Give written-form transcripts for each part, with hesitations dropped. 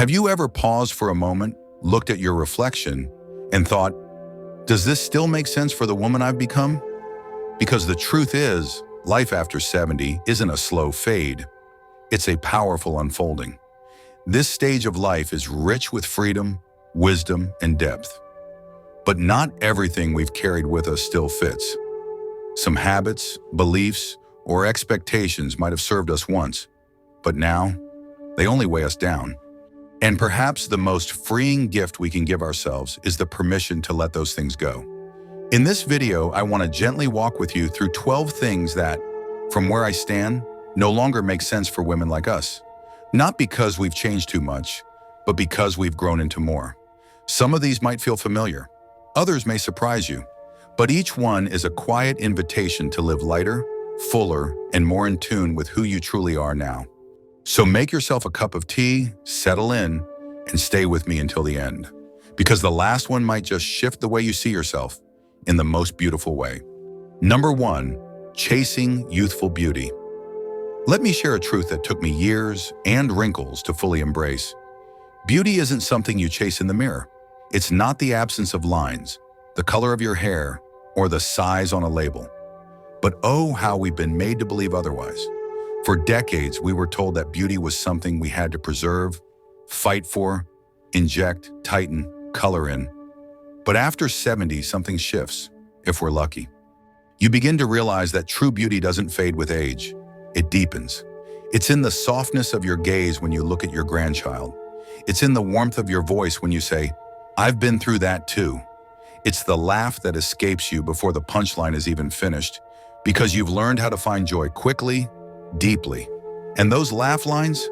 Have you ever paused for a moment, looked at your reflection, and thought, does this still make sense for the woman I've become? Because the truth is, life after 70 isn't a slow fade. It's a powerful unfolding. This stage of life is rich with freedom, wisdom, and depth. But not everything we've carried with us still fits. Some habits, beliefs, or expectations might have served us once, but now they only weigh us down. And perhaps the most freeing gift we can give ourselves is the permission to let those things go. In this video, I want to gently walk with you through 12 things that, from where I stand, no longer make sense for women like us. Not because we've changed too much, but because we've grown into more. Some of these might feel familiar. Others may surprise you. But each one is a quiet invitation to live lighter, fuller, and more in tune with who you truly are now. So make yourself a cup of tea, settle in, and stay with me until the end. Because the last one might just shift the way you see yourself in the most beautiful way. Number 1, chasing youthful beauty. Let me share a truth that took me years and wrinkles to fully embrace. Beauty isn't something you chase in the mirror. It's not the absence of lines, the color of your hair, or the size on a label. But oh, how we've been made to believe otherwise. For decades, we were told that beauty was something we had to preserve, fight for, inject, tighten, color in. But after 70, something shifts, if we're lucky. You begin to realize that true beauty doesn't fade with age. It deepens. It's in the softness of your gaze when you look at your grandchild. It's in the warmth of your voice when you say, "I've been through that too." It's the laugh that escapes you before the punchline is even finished, because you've learned how to find joy quickly, deeply. And those laugh lines,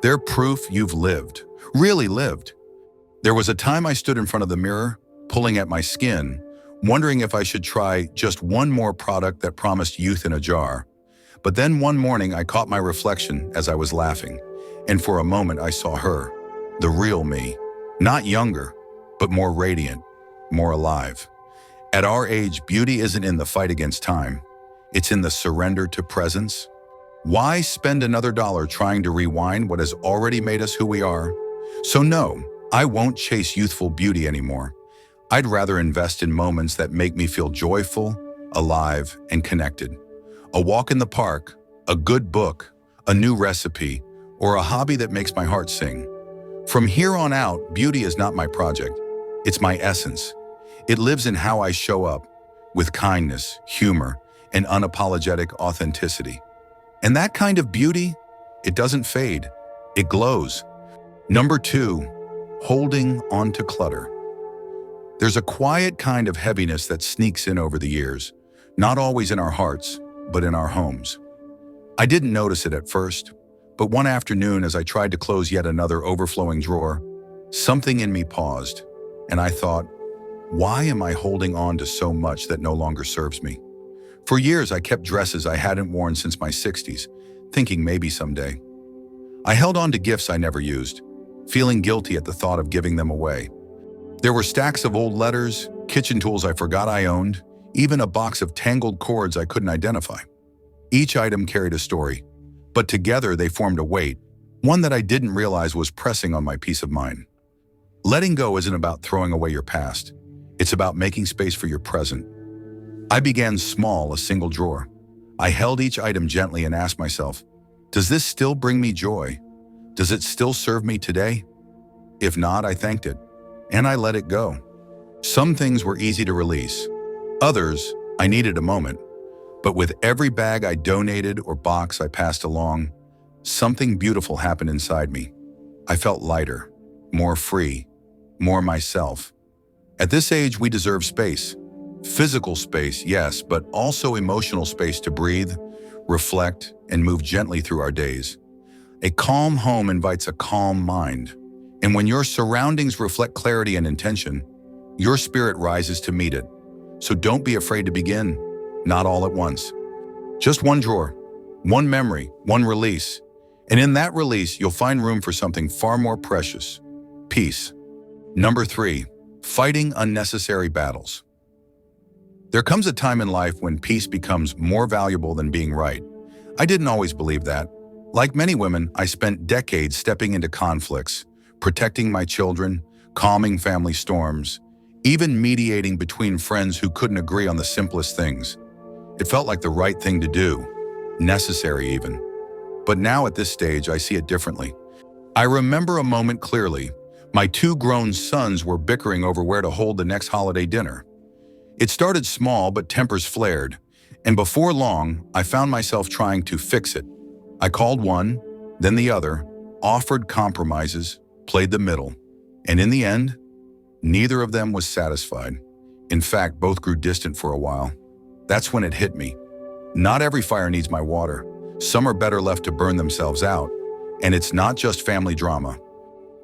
they're proof you've lived, really lived. There was a time I stood in front of the mirror, pulling at my skin, wondering if I should try just one more product that promised youth in a jar. But then one morning I caught my reflection as I was laughing, and for a moment I saw her, the real me, not younger, but more radiant, more alive. At our age, beauty isn't in the fight against time. It's in the surrender to presence. Why spend another dollar trying to rewind what has already made us who we are? So no, I won't chase youthful beauty anymore. I'd rather invest in moments that make me feel joyful, alive, and connected. A walk in the park, a good book, a new recipe, or a hobby that makes my heart sing. From here on out, beauty is not my project. It's my essence. It lives in how I show up, with kindness, humor, and unapologetic authenticity. And that kind of beauty, it doesn't fade, it glows. Number 2, holding on to clutter. There's a quiet kind of heaviness that sneaks in over the years, not always in our hearts, but in our homes. I didn't notice it at first, but one afternoon as I tried to close yet another overflowing drawer, something in me paused, and I thought, why am I holding on to so much that no longer serves me? For years, I kept dresses I hadn't worn since my 60s, thinking maybe someday. I held on to gifts I never used, feeling guilty at the thought of giving them away. There were stacks of old letters, kitchen tools I forgot I owned, even a box of tangled cords I couldn't identify. Each item carried a story, but together they formed a weight, one that I didn't realize was pressing on my peace of mind. Letting go isn't about throwing away your past. It's about making space for your present. I began small, a single drawer. I held each item gently and asked myself, does this still bring me joy? Does it still serve me today? If not, I thanked it, and I let it go. Some things were easy to release. Others, I needed a moment. But with every bag I donated or box I passed along, something beautiful happened inside me. I felt lighter, more free, more myself. At this age, we deserve space. Physical space, yes, but also emotional space to breathe, reflect, and move gently through our days. A calm home invites a calm mind. And when your surroundings reflect clarity and intention, your spirit rises to meet it. So don't be afraid to begin, not all at once. Just one drawer, one memory, one release. And in that release, you'll find room for something far more precious, peace. Number 3, fighting unnecessary battles. There comes a time in life when peace becomes more valuable than being right. I didn't always believe that. Like many women, I spent decades stepping into conflicts, protecting my children, calming family storms, even mediating between friends who couldn't agree on the simplest things. It felt like the right thing to do, necessary even. But now at this stage, I see it differently. I remember a moment clearly. My two grown sons were bickering over where to hold the next holiday dinner. It started small, but tempers flared, and before long, I found myself trying to fix it. I called one, then the other, offered compromises, played the middle, and in the end, neither of them was satisfied. In fact, both grew distant for a while. That's when it hit me. Not every fire needs my water. Some are better left to burn themselves out, and it's not just family drama.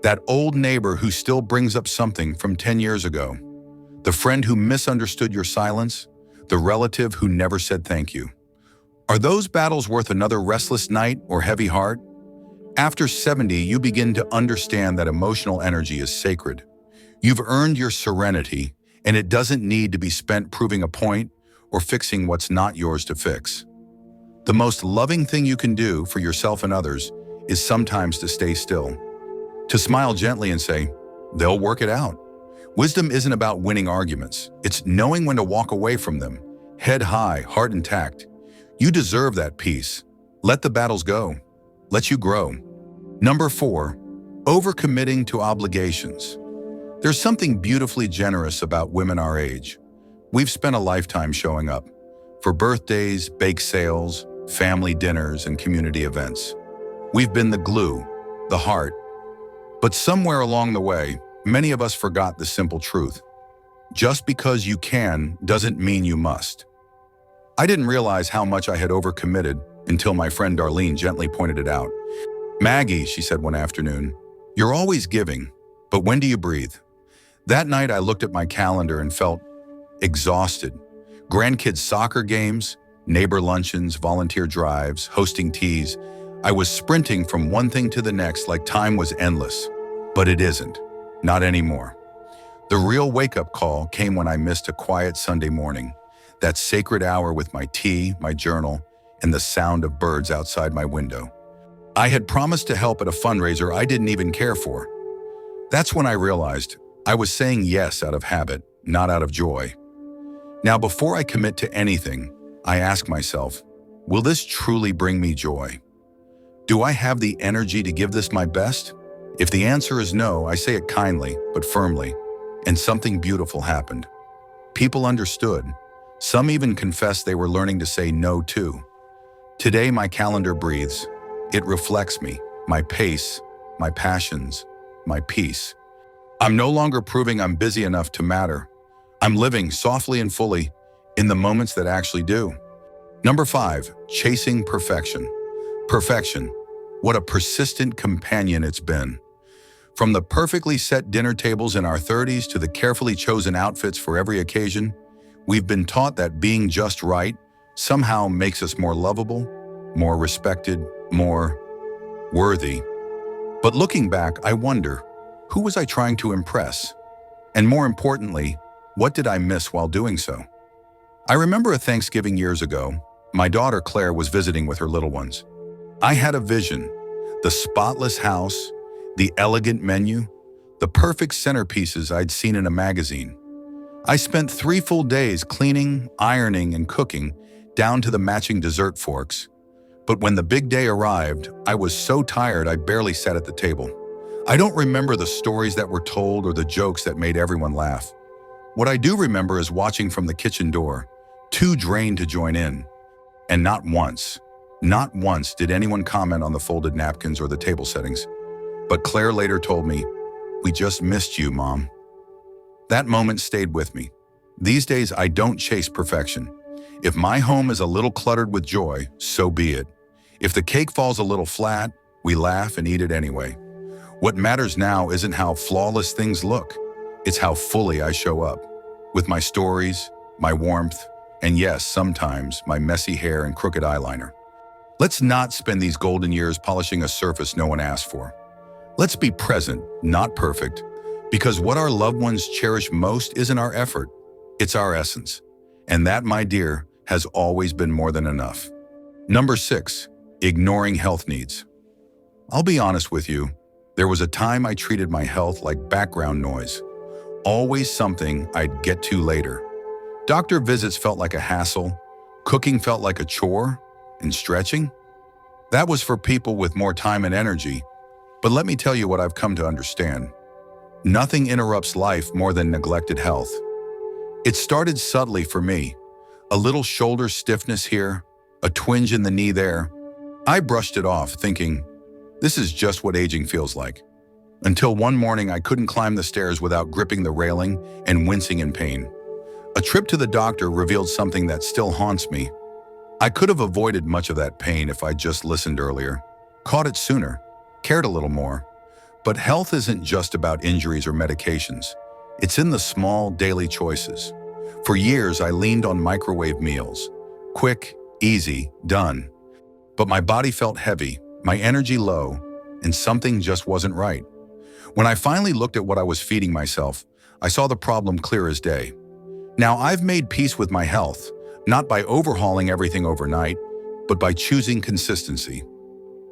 That old neighbor who still brings up something from 10 years ago, the friend who misunderstood your silence, the relative who never said thank you. Are those battles worth another restless night or heavy heart? After 70, you begin to understand that emotional energy is sacred. You've earned your serenity, and it doesn't need to be spent proving a point or fixing what's not yours to fix. The most loving thing you can do for yourself and others is sometimes to stay still, to smile gently and say, they'll work it out. Wisdom isn't about winning arguments. It's knowing when to walk away from them, head high, heart intact. You deserve that peace. Let the battles go. Let you grow. Number 4, overcommitting to obligations. There's something beautifully generous about women our age. We've spent a lifetime showing up for birthdays, bake sales, family dinners, and community events. We've been the glue, the heart. But somewhere along the way, many of us forgot the simple truth. Just because you can doesn't mean you must. I didn't realize how much I had overcommitted until my friend Darlene gently pointed it out. Maggie, she said one afternoon, you're always giving, but when do you breathe? That night I looked at my calendar and felt exhausted. Grandkids' soccer games, neighbor luncheons, volunteer drives, hosting teas. I was sprinting from one thing to the next like time was endless. But it isn't. Not anymore. The real wake-up call came when I missed a quiet Sunday morning, that sacred hour with my tea, my journal, and the sound of birds outside my window. I had promised to help at a fundraiser I didn't even care for. That's when I realized I was saying yes out of habit, not out of joy. Now, before I commit to anything, I ask myself, will this truly bring me joy? Do I have the energy to give this my best? If the answer is no, I say it kindly, but firmly, and something beautiful happened. People understood. Some even confessed they were learning to say no too. Today, my calendar breathes. It reflects me, my pace, my passions, my peace. I'm no longer proving I'm busy enough to matter. I'm living softly and fully in the moments that actually do. Number 5, chasing perfection. Perfection. What a persistent companion it's been. From the perfectly set dinner tables in our 30s to the carefully chosen outfits for every occasion, we've been taught that being just right somehow makes us more lovable, more respected, more worthy. But looking back, I wonder, who was I trying to impress? And more importantly, what did I miss while doing so? I remember a Thanksgiving years ago. My daughter Claire was visiting with her little ones. I had a vision, the spotless house, the elegant menu, the perfect centerpieces I'd seen in a magazine. I spent 3 full days cleaning, ironing, and cooking, down to the matching dessert forks. But when the big day arrived, I was so tired I barely sat at the table. I don't remember the stories that were told or the jokes that made everyone laugh. What I do remember is watching from the kitchen door, too drained to join in. And not once did anyone comment on the folded napkins or the table settings. But Claire later told me, "We just missed you, Mom." That moment stayed with me. These days, I don't chase perfection. If my home is a little cluttered with joy, so be it. If the cake falls a little flat, we laugh and eat it anyway. What matters now isn't how flawless things look. It's how fully I show up. With my stories, my warmth, and yes, sometimes my messy hair and crooked eyeliner. Let's not spend these golden years polishing a surface no one asked for. Let's be present, not perfect, because what our loved ones cherish most isn't our effort, it's our essence. And that, my dear, has always been more than enough. Number 6, ignoring health needs. I'll be honest with you, There was a time I treated my health like background noise, always something I'd get to later. Doctor visits felt like a hassle, cooking felt like a chore, and stretching? That was for people with more time and energy, but let me tell you what I've come to understand. Nothing interrupts life more than neglected health. It started subtly for me. A little shoulder stiffness here, a twinge in the knee there. I brushed it off, thinking, this is just what aging feels like. Until one morning I couldn't climb the stairs without gripping the railing and wincing in pain. A trip to the doctor revealed something that still haunts me. I could have avoided much of that pain if I'd just listened earlier, caught it sooner, cared a little more. But health isn't just about injuries or medications. It's in the small daily choices. For years, I leaned on microwave meals. Quick, easy, done. But my body felt heavy, my energy low, and something just wasn't right. When I finally looked at what I was feeding myself, I saw the problem clear as day. Now, I've made peace with my health, not by overhauling everything overnight, but by choosing consistency.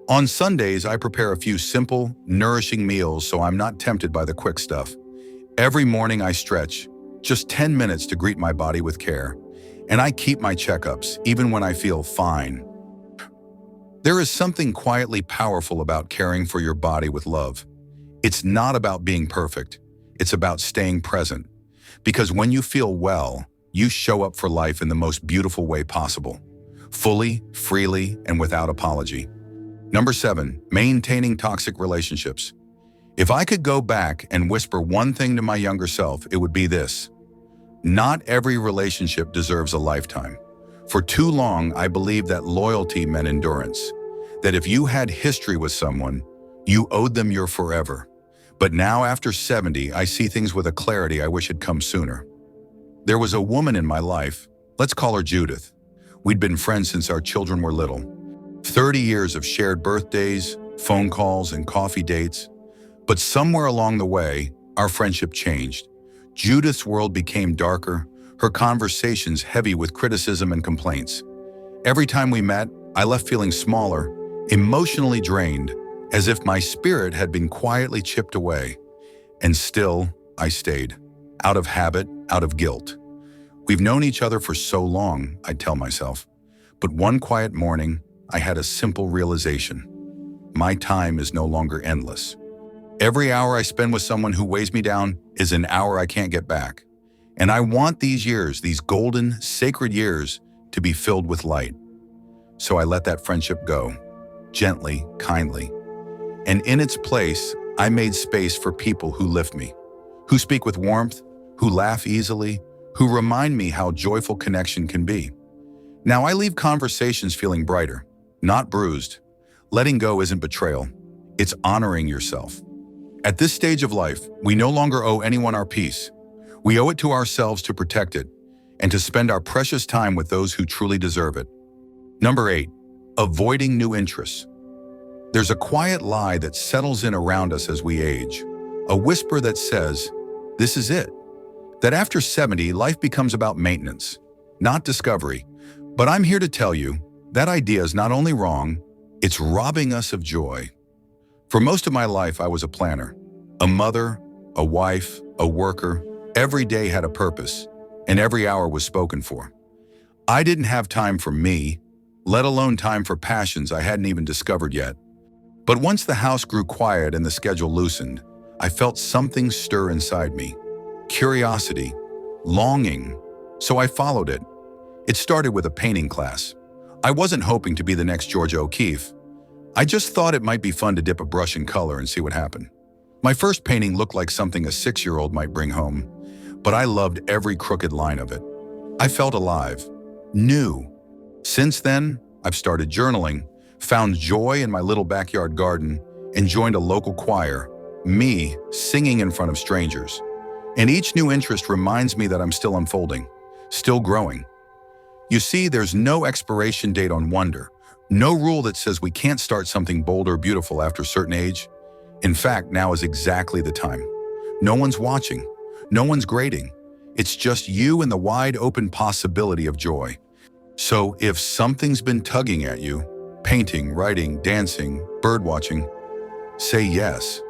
On Sundays, I prepare a few simple, nourishing meals so I'm not tempted by the quick stuff. Every morning I stretch, just 10 minutes to greet my body with care, and I keep my checkups, even when I feel fine. There is something quietly powerful about caring for your body with love. It's not about being perfect, it's about staying present. Because when you feel well, you show up for life in the most beautiful way possible. Fully, freely, and without apology. Number 7, maintaining toxic relationships. If I could go back and whisper one thing to my younger self, it would be this. Not every relationship deserves a lifetime. For too long, I believed that loyalty meant endurance. That if you had history with someone, you owed them your forever. But now, after 70, I see things with a clarity I wish had come sooner. There was a woman in my life, let's call her Judith. We'd been friends since our children were little. 30 years of shared birthdays, phone calls, and coffee dates. But somewhere along the way, our friendship changed. Judith's world became darker, her conversations heavy with criticism and complaints. Every time we met, I left feeling smaller, emotionally drained, as if my spirit had been quietly chipped away. And still, I stayed. Out of habit, out of guilt. We've known each other for so long, I'd tell myself. But one quiet morning, I had a simple realization. My time is no longer endless. Every hour I spend with someone who weighs me down is an hour I can't get back. And I want these years, these golden, sacred years, to be filled with light. So I let that friendship go, gently, kindly. And in its place, I made space for people who lift me, who speak with warmth, who laugh easily, who remind me how joyful connection can be. Now I leave conversations feeling brighter, not bruised. Letting go isn't betrayal, it's honoring yourself. At this stage of life, we no longer owe anyone our peace. We owe it to ourselves to protect it and to spend our precious time with those who truly deserve it. Number 8, avoiding new interests. There's a quiet lie that settles in around us as we age, a whisper that says, this is it. That after 70, life becomes about maintenance, not discovery. But I'm here to tell you, that idea is not only wrong, it's robbing us of joy. For most of my life, I was a planner, a mother, a wife, a worker. Every day had a purpose, and every hour was spoken for. I didn't have time for me, let alone time for passions I hadn't even discovered yet. But once the house grew quiet and the schedule loosened, I felt something stir inside me. Curiosity, longing. So I followed it. It started with a painting class. I wasn't hoping to be the next Georgia O'Keeffe. I just thought it might be fun to dip a brush in color and see what happened. My first painting looked like something a 6-year-old might bring home, but I loved every crooked line of it. I felt alive, new. Since then, I've started journaling, found joy in my little backyard garden, and joined a local choir, me singing in front of strangers. And each new interest reminds me that I'm still unfolding, still growing. You see, there's no expiration date on wonder, no rule that says we can't start something bold or beautiful after a certain age. In fact, now is exactly the time. No one's watching, no one's grading. It's just you and the wide open possibility of joy. So if something's been tugging at you, painting, writing, dancing, bird watching, say yes.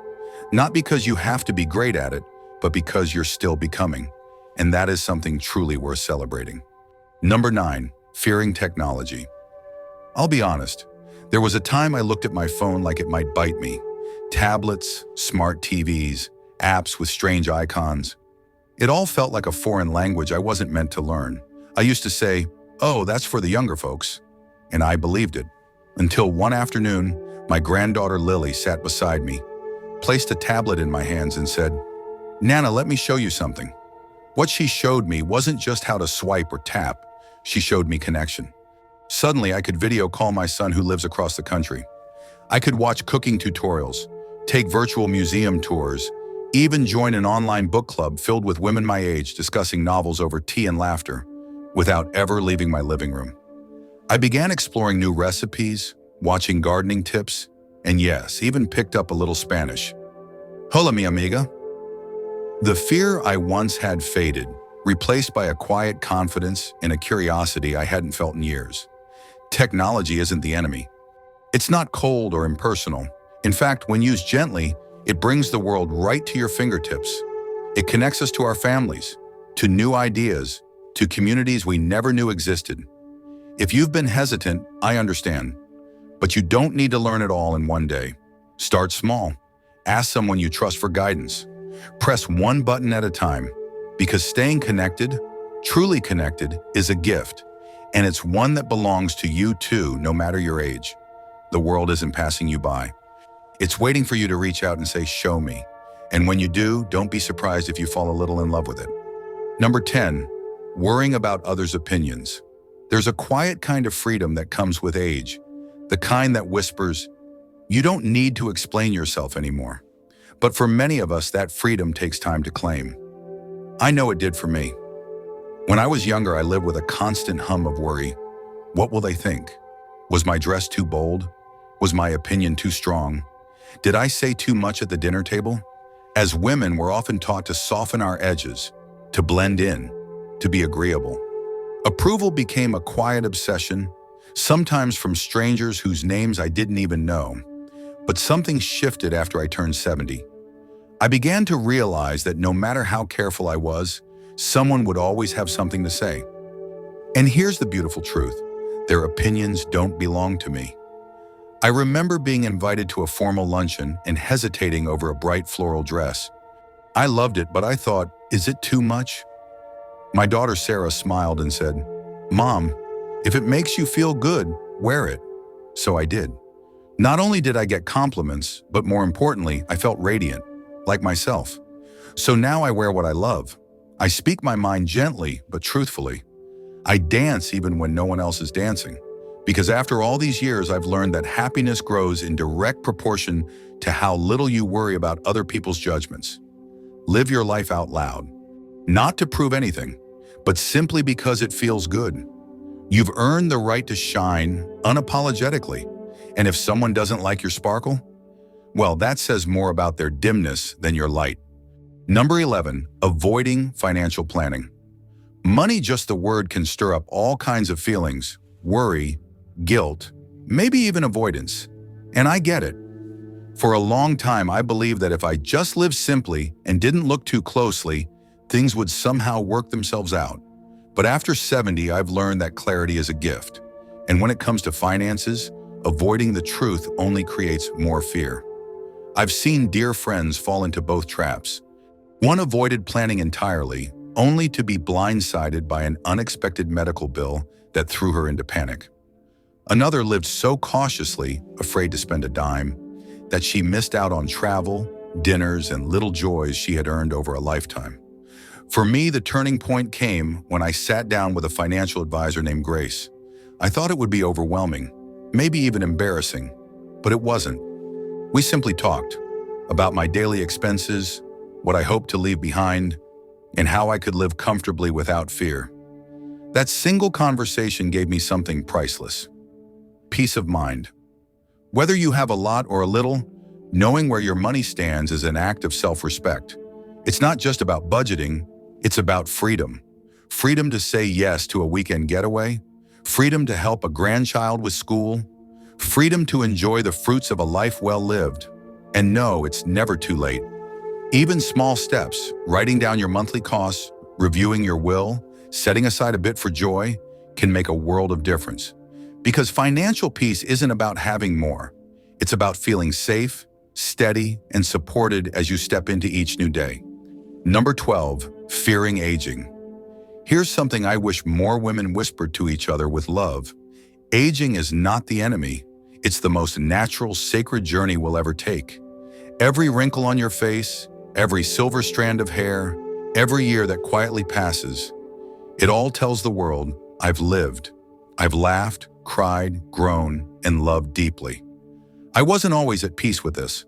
Not because you have to be great at it, but because you're still becoming. And that is something truly worth celebrating. Number 9, fearing technology. I'll be honest, there was a time I looked at my phone like it might bite me. Tablets, smart TVs, apps with strange icons. It all felt like a foreign language I wasn't meant to learn. I used to say, "Oh, that's for the younger folks." And I believed it. Until one afternoon, my granddaughter Lily sat beside me, placed a tablet in my hands and said, "Nana, let me show you something." What she showed me wasn't just how to swipe or tap. She showed me connection. Suddenly, I could video call my son who lives across the country. I could watch cooking tutorials, take virtual museum tours, even join an online book club filled with women my age discussing novels over tea and laughter, without ever leaving my living room. I began exploring new recipes, watching gardening tips, and yes, even picked up a little Spanish. Hola, mi amiga. The fear I once had faded, replaced by a quiet confidence and a curiosity I hadn't felt in years. Technology isn't the enemy. It's not cold or impersonal. In fact, when used gently, it brings the world right to your fingertips. It connects us to our families, to new ideas, to communities we never knew existed. If you've been hesitant, I understand. But you don't need to learn it all in one day. Start small. Ask someone you trust for guidance. Press one button at a time, because staying connected, truly connected, is a gift, and it's one that belongs to you too, no matter your age. The world isn't passing you by. It's waiting for you to reach out and say, "Show me." And when you do, don't be surprised if you fall a little in love with it. Number 10, worrying about others' opinions. There's a quiet kind of freedom that comes with age, the kind that whispers, "You don't need to explain yourself anymore." But for many of us, that freedom takes time to claim. I know it did for me. When I was younger, I lived with a constant hum of worry. What will they think? Was my dress too bold? Was my opinion too strong? Did I say too much at the dinner table? As women, we're often taught to soften our edges, to blend in, to be agreeable. Approval became a quiet obsession, sometimes from strangers whose names I didn't even know. But something shifted after I turned 70. I began to realize that no matter how careful I was, someone would always have something to say. And here's the beautiful truth: their opinions don't belong to me. I remember being invited to a formal luncheon and hesitating over a bright floral dress. I loved it, but I thought, is it too much? My daughter Sarah smiled and said, "Mom, if it makes you feel good, wear it." So I did. Not only did I get compliments, but more importantly, I felt radiant, like myself. So now I wear what I love. I speak my mind gently, but truthfully. I dance even when no one else is dancing. Because after all these years, I've learned that happiness grows in direct proportion to how little you worry about other people's judgments. Live your life out loud. Not to prove anything, but simply because it feels good. You've earned the right to shine unapologetically. And if someone doesn't like your sparkle, well, that says more about their dimness than your light. Number 11, avoiding financial planning. Money, just the word, can stir up all kinds of feelings: worry, guilt, maybe even avoidance. And I get it. For a long time, I believed that if I just lived simply and didn't look too closely, things would somehow work themselves out. But after 70, I've learned that clarity is a gift. And when it comes to finances, avoiding the truth only creates more fear. I've seen dear friends fall into both traps. One avoided planning entirely, only to be blindsided by an unexpected medical bill that threw her into panic. Another lived so cautiously, afraid to spend a dime, that she missed out on travel, dinners, and little joys she had earned over a lifetime. For me, the turning point came when I sat down with a financial advisor named Grace. I thought it would be overwhelming, maybe even embarrassing, but it wasn't. We simply talked about my daily expenses, what I hoped to leave behind, and how I could live comfortably without fear. That single conversation gave me something priceless: peace of mind. Whether you have a lot or a little, knowing where your money stands is an act of self-respect. It's not just about budgeting, it's about freedom. Freedom to say yes to a weekend getaway, freedom to help a grandchild with school, freedom to enjoy the fruits of a life well lived. And no, it's never too late. Even small steps, writing down your monthly costs, reviewing your will, setting aside a bit for joy, can make a world of difference. Because financial peace isn't about having more. It's about feeling safe, steady, and supported as you step into each new day. Number 12, fearing aging. Here's something I wish more women whispered to each other with love. Aging is not the enemy. It's the most natural, sacred journey we'll ever take. Every wrinkle on your face, every silver strand of hair, every year that quietly passes, it all tells the world, I've lived. I've laughed, cried, grown, and loved deeply. I wasn't always at peace with this.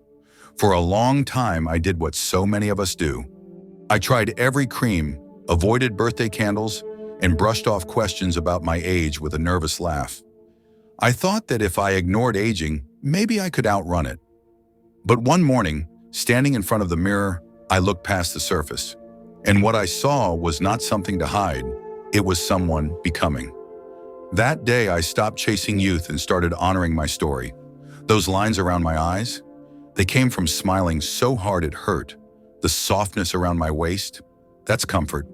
For a long time, I did what so many of us do. I tried every cream, avoided birthday candles, and brushed off questions about my age with a nervous laugh. I thought that if I ignored aging, maybe I could outrun it. But one morning, standing in front of the mirror, I looked past the surface. And what I saw was not something to hide. It was someone becoming. That day, I stopped chasing youth and started honoring my story. Those lines around my eyes, they came from smiling so hard it hurt. The softness around my waist, that's comfort.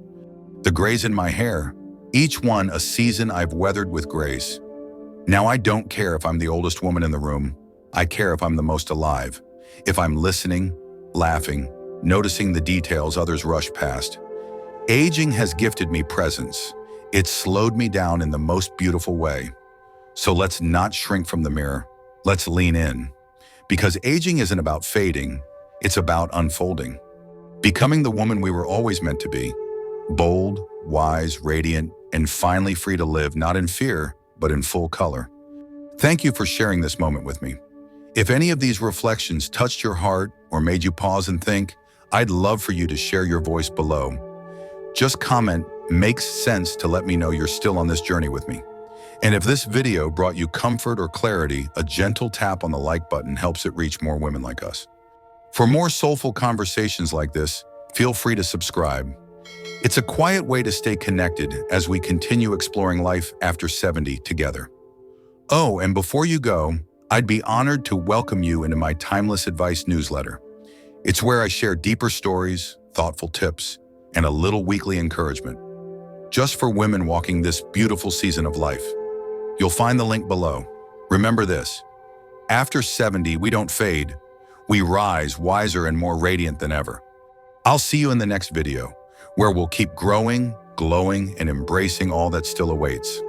The grays in my hair, each one a season I've weathered with grace. Now I don't care if I'm the oldest woman in the room. I care if I'm the most alive. If I'm listening, laughing, noticing the details others rush past. Aging has gifted me presence. It's slowed me down in the most beautiful way. So let's not shrink from the mirror. Let's lean in. Because aging isn't about fading, it's about unfolding. Becoming the woman we were always meant to be. Bold, wise, radiant, and finally free to live not in fear, but in full color. Thank you for sharing this moment with me. If any of these reflections touched your heart or made you pause and think, I'd love for you to share your voice below. Just comment, "Makes sense," to let me know you're still on this journey with me. And if this video brought you comfort or clarity, a gentle tap on the like button helps it reach more women like us. For more soulful conversations like this, feel free to subscribe. It's a quiet way to stay connected as we continue exploring life after 70 together. Oh, and before you go, I'd be honored to welcome you into my Timeless Advice newsletter. It's where I share deeper stories, thoughtful tips, and a little weekly encouragement. Just for women walking this beautiful season of life. You'll find the link below. Remember this, after 70, we don't fade. We rise wiser and more radiant than ever. I'll see you in the next video, where we'll keep growing, glowing, and embracing all that still awaits.